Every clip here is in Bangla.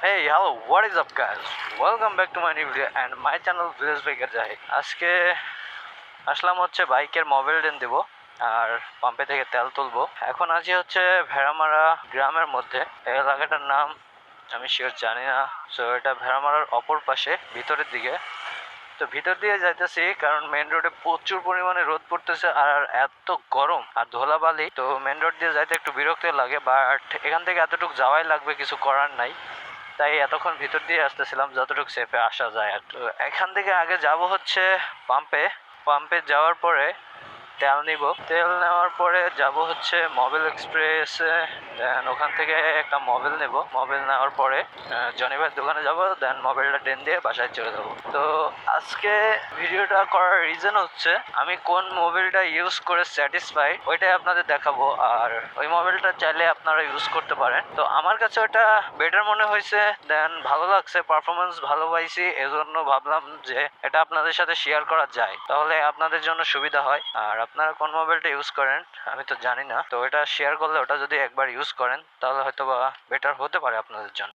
Hey, hello, what is up guys? Welcome back to my new video and my channel Village Biker Jahid. আজকে আসলাম হচ্ছে বাইকের মোবিল ডেন দেব আর পাম্পে থেকে তেল তুলবো। এখন আছি হচ্ছে ভেড়ামারা গ্রামের মধ্যে। এই এলাকাটার নাম আমি শিওর জানি না। সো এটা ভেড়ামারার অপর পাশে ভিতরের দিকে। তো ভিতর দিয়ে যাইতেছি কারণ মেন রোডে প্রচুর পরিমাণে রোদ পড়তেছে আর এত গরম আর ধুলাবালি, তো মেন রোড দিয়ে যাইতে একটু বিরক্ত লাগে, বাট এখান থেকে এতটুকু যাওয়াই লাগবে, কিছু করার নাই। তাই এতক্ষণ ভিতর দিয়ে আসতেছিলাম যতটুকু সেফে আসা যায়। আর তো এখান থেকে আগে যাব হচ্ছে পাম্পে। পাম্পে যাওয়ার পরে তেল নিব, তেল নেওয়ার পরে যাব হচ্ছে মোবিল এক্সপ্রেসে। দেন ওখান থেকে একটা মোবিল নেব, মোবিল নেওয়ার পরে জনি ভাইয়ের দোকানে যাব, দেন মোবিলটা ট্রেন দিয়ে বাসায় চলে যাবো। তো আজকে ভিডিওটা করার রিজন হচ্ছে আমি কোন মোবিলটা ইউজ করে স্যাটিসফাই ওইটাই আপনাদের দেখাবো। আর ওই মোবিলটা চাইলে আপনারা ইউজ করতে পারেন। তো আমার কাছে ওটা বেটার মনে হয়েছে, দেন ভালো লাগছে, পারফরমেন্স ভালো পাইছি, এজন্য ভাবলাম যে এটা আপনাদের সাথে শেয়ার করা যায়, তাহলে আপনাদের জন্য সুবিধা হয়। আর আপনারা কোন মোবাইলটা ইউজ করেন আমি তো জানি না, তো এটা শেয়ার করলে ওটা যদি একবার ইউজ করেন তাহলে হয়তো বা বেটার হতে পারে আপনাদের জন্য।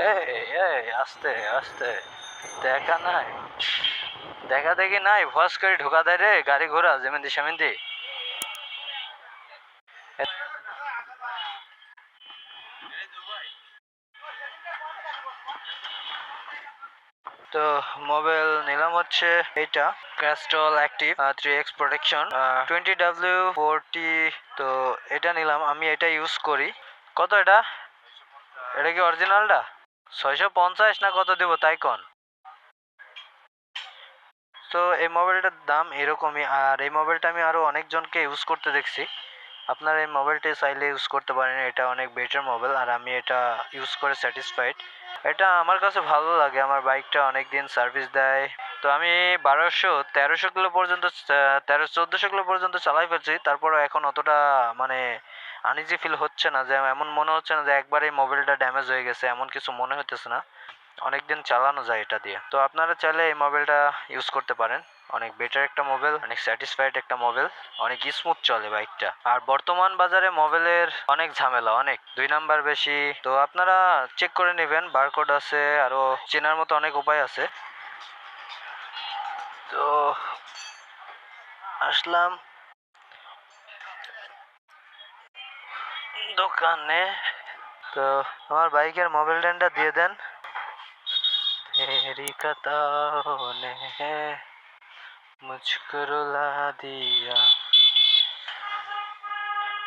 এই এই আস্তে আস্তে, দেখা নাই, দেখা দেখি নাই, ভস করে ঢোকা দেয় রে গাড়ি ঘোড়া যেমিন সেমিন। তো মোবাইল নিলাম হচ্ছে এইটা, Castrol active 3x protection 20W40। তো এটা নিলাম, আমি এটা ইউজ করি। কত এটা? এটা কি অরিজিনালটা? 650 না কত দিব তাই কন? তো এই মোবাইলটার দাম এরকমই। আর এই মোবাইলটা আমি আরো অনেকজনকে ইউজ করতে দেখছি। আপনারা এই মোবাইলটি চাইলে ইউজ করতে পারেন, এটা অনেক বেটার মোবাইল আর আমি এটা ইউজ করে স্যাটিসফাইড। এটা আমার কাছে ভালো লাগে, আমার বাইকটা অনেক দিন সার্ভিস দেয়। তো আমি 1200-1300 কিলো পর্যন্ত, 1300-1400 কিলো পর্যন্ত চালাই ফেলছি, তারপরে এখন অতটা মানে আনইজি ফিল হচ্ছে না, যে এমন মনে হচ্ছে না যে একবারে মোবাইলটা ড্যামেজ হয়ে গেছে, এমন কিছু মনে হইতেছে না। অনেকদিন চালানো যায় এটা দিয়ে। তো আপনারা চাইলে এই মোবাইলটা ইউজ করতে পারেন, অনেক বেটার একটা মোবাইল, অনেক স্যাটিসফাইড একটা মোবাইল, অনেক স্মুথ চলে বাইকটা। আর বর্তমান বাজারে মোবাইলের অনেক ঝামেলা, অনেক 2 নাম্বার বেশি। তো আপনারা চেক করে নেবেন, বারকোড আছে, আরো চেনার মতো অনেক উপায় আছে। তো আসলাম দোকানে। তো আমার বাইকের মোবাইল ড্যানটা দিয়ে দেন। तेरी कताओं ने मुझको रुला दिया।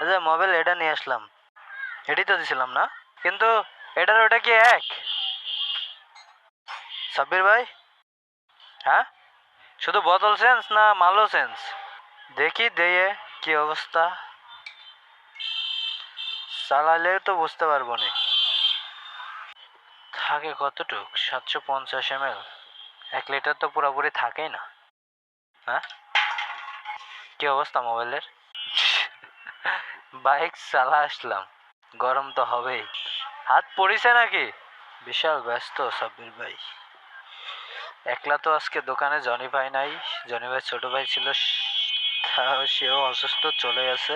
আচ্ছা, মোবাইল এটা নিয়ে আসলাম, এটাই তো দিছিলাম না? কিন্তু এটার ওটা কি এক? সাব্বির ভাই, হ্যাঁ, শুধু বোতল চেঞ্জ না মালও চেঞ্জ? দেখি দিয়ে কি অবস্থা, চালালে তো বুঝতে পারবো না। থাকে কতটুক? 750 ml, 1 লিটার তো পুরোপুরি থাকেই না। হ্যাঁ, কি অবস্থা মোবাইলের? বাইক চালা আসলাম, গরম তো হবেই। হাত পড়িছে নাকি? বিশাল ব্যস্ত সাব্বির ভাই। একলা তো আজকে দোকানে জনি ভাই নাই, জনি ভাই ছোট ভাই ছিল, সেও অসুস্থ, চলে গেছে।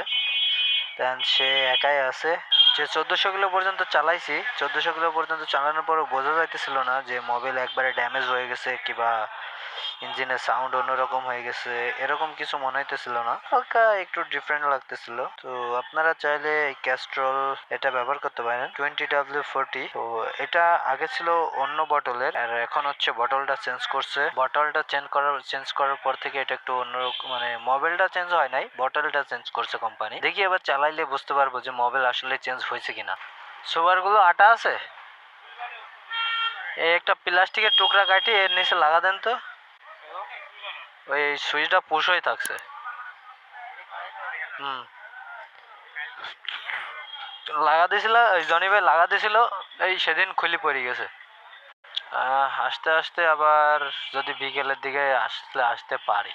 দেন সে একাই আছে। যে 1400 কিলো পর্যন্ত চালাইছি, 1400 কিলো পর্যন্ত চালানোর পরও বোঝা যাইতেছিল না যে মোবাইল একবারে ড্যামেজ হয়ে গেছে কিবা ইঞ্জিনের সাউন্ড অন্যরকম হয়ে গেছে, এরকম কিছু মনে হইতেছিল না, হালকা একটু ডিফারেন্ট লাগতেছিল। তো আপনারা চাইলে এই ক্যাস্ট্রল এটা ব্যবহার করতে পারেন 20W40। তো এটা আগে ছিল অন্য বটলের, আর এখন হচ্ছে বটলটা চেঞ্জ করছে। বটলটা চেঞ্জ করার পর থেকে এটা একটু অন্যরকম, মানে মোবাইলটা চেঞ্জ হয় নাই, বটলটা চেঞ্জ করছে কোম্পানি। দেখি এবার চালাইলে বুঝতে পারবো যে মোবাইল আসলে চেঞ্জ হয়েছে কিনা। সুপার গুলো আটা আছে, এই একটা প্লাস্টিকের টুকরা কাটি এর নিচে লাগা দেন তো, ওই সুইচটা পুশ হয়ে থাকছে। হুম, লাগা দিছিল, জনি ভাই লাগা দিছিল, এই সেদিন খুলি পড়ে গেছে। আসতে আসতে আবার যদি বিকেলের দিকে আসতে পারি।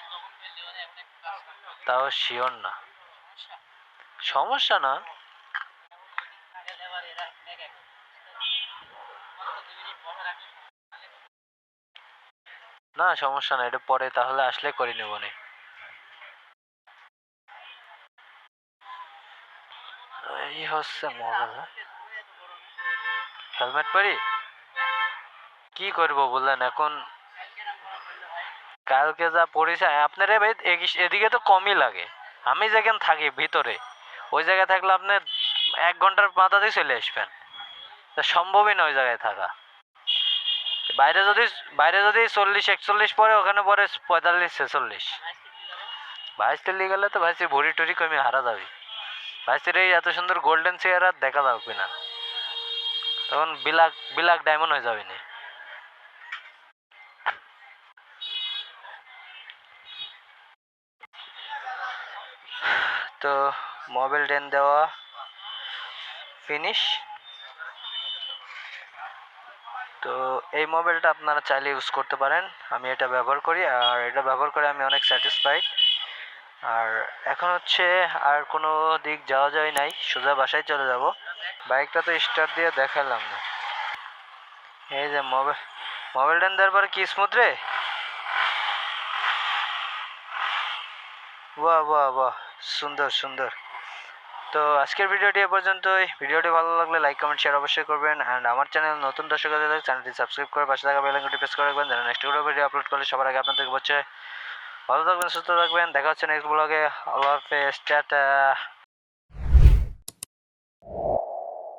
তাও শিওর না, সমস্যা না। না সমস্যা না, এটা পরে তাহলে আসলে করে নেব নি। এই হচ্ছে মোবাইল। হেলমেট পরি কি করব বললেন এখন? কালকে যা পড়েছে আপনার এদিকে তো কমই লাগে। আমি যেখানে থাকি ভিতরে, ওই জায়গায় থাকলে আপনি 1 ঘন্টার মাথাতেই চলে আসবেন, তা সম্ভবই নয় ওই জায়গায় থাকা। বাইরে যদি বাইরে যদি 40-41 পরে, ওখানে পরে 45-46। ভাইসতে লিয়ে গেলে তো ভাইসি ভরি টরি কমে হারা যাবে। ভাইসির এই এত সুন্দর গোল্ডেন চেয়ার আর দেখা লাগবে না, তখন বিলাক বিলাক ডায়মন্ড হয়ে যাবে না। তো মোবাইল ডেন দেওয়া ফিনিশ। তো এই মোবাইলটা আপনারা চাইলে ইউজ করতে পারেন, আমি এটা ব্যবহার করি আর এটা ব্যবহার করে আমি অনেক স্যাটিসফাইড। আর এখন হচ্ছে আর কোনো দিক যাওয়া যায় নাই, সোজা বাসায় চলে যাব। বাইকটা তো স্টার্ট দিয়ে দেখালাম না। এই যে মোবাইল ডেন দেওয়ার পরে কি স্মুথ রে। বাহ বাহ বাহ, সুন্দর সুন্দর। তো আজকের ভিডিওটি এ পর্যন্তই। ভিডিওটি ভালো লাগলে লাইক কমেন্ট শেয়ার অবশ্যই করবেন। অ্যান্ড আমার চ্যানেল নতুন দর্শক হলে চ্যানেলটি সাবস্ক্রাইব করে পাশে থাকা বেল আইকনটি প্রেস করে রাখবেন, যেন নেক্সট ভিডিও আপলোড করলে সবার আগে আপনাদের পৌঁছে। ভালো থাকবেন, সুস্থ থাকবেন, দেখা হচ্ছে নেক্সট ব্লগে। আল্লাহ হাফেজ, টাটা।